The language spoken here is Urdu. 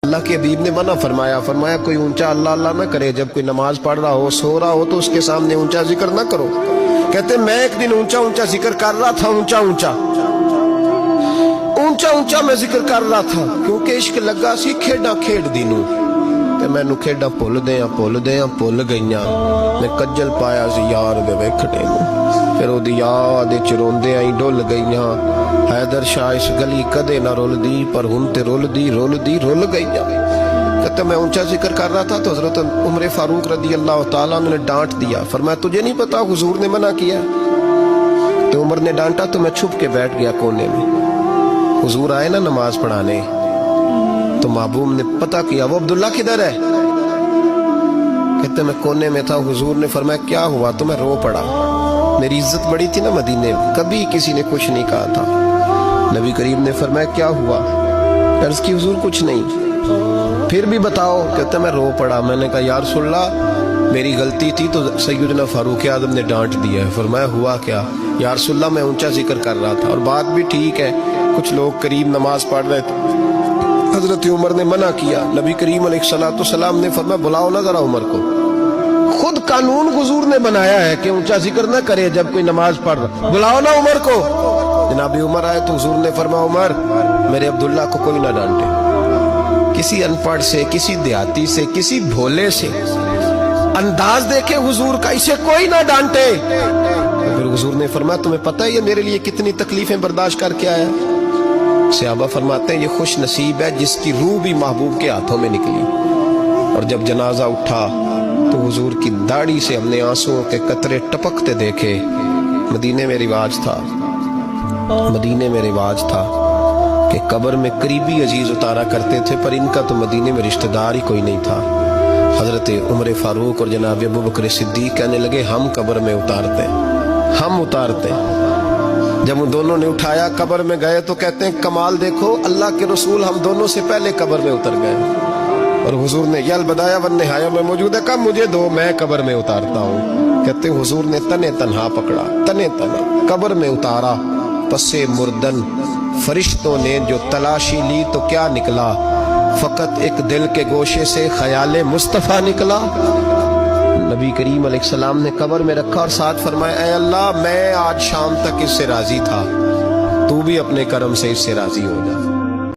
اللہ کے حبیب نے منع فرمایا، فرمایا کوئی اونچا اللہ اللہ نہ کرے، جب کوئی نماز پڑھ رہا ہو سو رہا ہو تو اس کے سامنے اونچا ذکر نہ کرو۔ کہتے میں ایک دن اونچا اونچا ذکر کر رہا تھا، اونچا اونچا میں ذکر کر رہا تھا، کیونکہ عشق لگا سی کھیڈا کھیڈ دینوں تے مینوں کھیڈا بھول گئیاں، میں کجل پایا سی یار دے ویکھنے نوں، پھر او دی یاد وچ روندے آئی ڈل گئیاں، حیدر شاہ اس گلی کدے نہ رول دی، پر ہن تے رول گئیاں۔ کہتے میں اونچا ذکر کر رہا تھا تو حضرت عمر فاروق رضی اللہ تعالیٰ عنہ نے ڈانٹ دیا، فرمایا تجھے نہیں پتا حضور نے منع کیا؟ تو عمر نے ڈانٹا تو میں چھپ کے بیٹھ گیا کونے میں۔ حضور آئے نا نماز پڑھانے تو محبوب نے پتہ کیا وہ عبداللہ کدھر ہے؟ کہتے میں کونے میں تھا، حضور نے فرمایا کیا ہوا؟ تو میں رو پڑا، میری عزت بڑی تھی نا مدینے میں، کبھی کسی نے کچھ نہیں کہا تھا۔ نبی کریم نے فرمایا کیا ہوا؟ عرض کی حضور کچھ نہیں۔ پھر بھی بتاؤ؟ کہتے میں رو پڑا، میں نے کہا یا رسول اللہ میری غلطی تھی تو سیدنا فاروق اعظم نے ڈانٹ دیا ہے۔ فرمایا ہوا کیا؟ یا رسول اللہ میں اونچا ذکر کر رہا تھا، اور بات بھی ٹھیک ہے، کچھ لوگ قریب نماز پڑھ رہے تھے، حضرت عمر نے منع کیا، نبی کریم علیہ السلام نے فرمایا بلاؤ نہ ذرا عمر کو۔ خود قانون حضور نے بنایا ہے کہ اونچا ذکر نہ کرے جب کوئی نماز پڑھ رہا، بلاؤ نہ عمر کو۔ جناب عمر آئے تو حضور نے فرمایا عمر میرے عبداللہ کو کوئی نہ ڈانٹے، کسی ان پڑھ سے، کسی دیہاتی سے، کسی بھولے سے انداز دیکھے حضور کا، اسے کوئی نہ ڈانٹے۔ پھر حضور نے فرمایا تمہیں پتہ ہے یہ میرے لیے کتنی تکلیفیں برداشت کر کے آیا؟ صحابہ فرماتے ہیں یہ خوش نصیب ہے جس کی روح بھی محبوب کے ہاتھوں میں نکلی۔ اور جب جنازہ اٹھا تو حضور کی داڑھی سے ہم نے آنسوؤں کے قطرے ٹپکتے دیکھے۔ مدینے میں رواج تھا کہ قبر میں قریبی عزیز اتارا کرتے تھے، پر ان کا تو مدینے میں رشتہ دار ہی کوئی نہیں تھا۔ حضرت عمر فاروق اور جناب ابو بکر صدیق کہنے لگے ہم قبر میں اتارتے۔ جب ان دونوں نے اٹھایا قبر میں گئے تو کہتے ہیں کمال دیکھو اللہ کے رسول ہم دونوں سے پہلے قبر میں اتر گئے، اور حضور نے یہ البدایہ والنہایہ میں موجود ہے، کب مجھے دو میں قبر میں اتارتا ہوں۔ کہتے ہیں حضور نے تنے تنہا پکڑا، تنے تنہا قبر میں اتارا، پسے مردن فرشتوں نے جو تلاشی لی تو کیا نکلا؟ فقط ایک دل کے گوشے سے خیال مصطفیٰ نکلا۔ نبی کریم علیہ السلام نے قبر میں رکھا اور ساتھ فرمایا اے اللہ میں آج شام تک اس سے راضی تھا، تو بھی اپنے کرم سے اس سے راضی ہو جا۔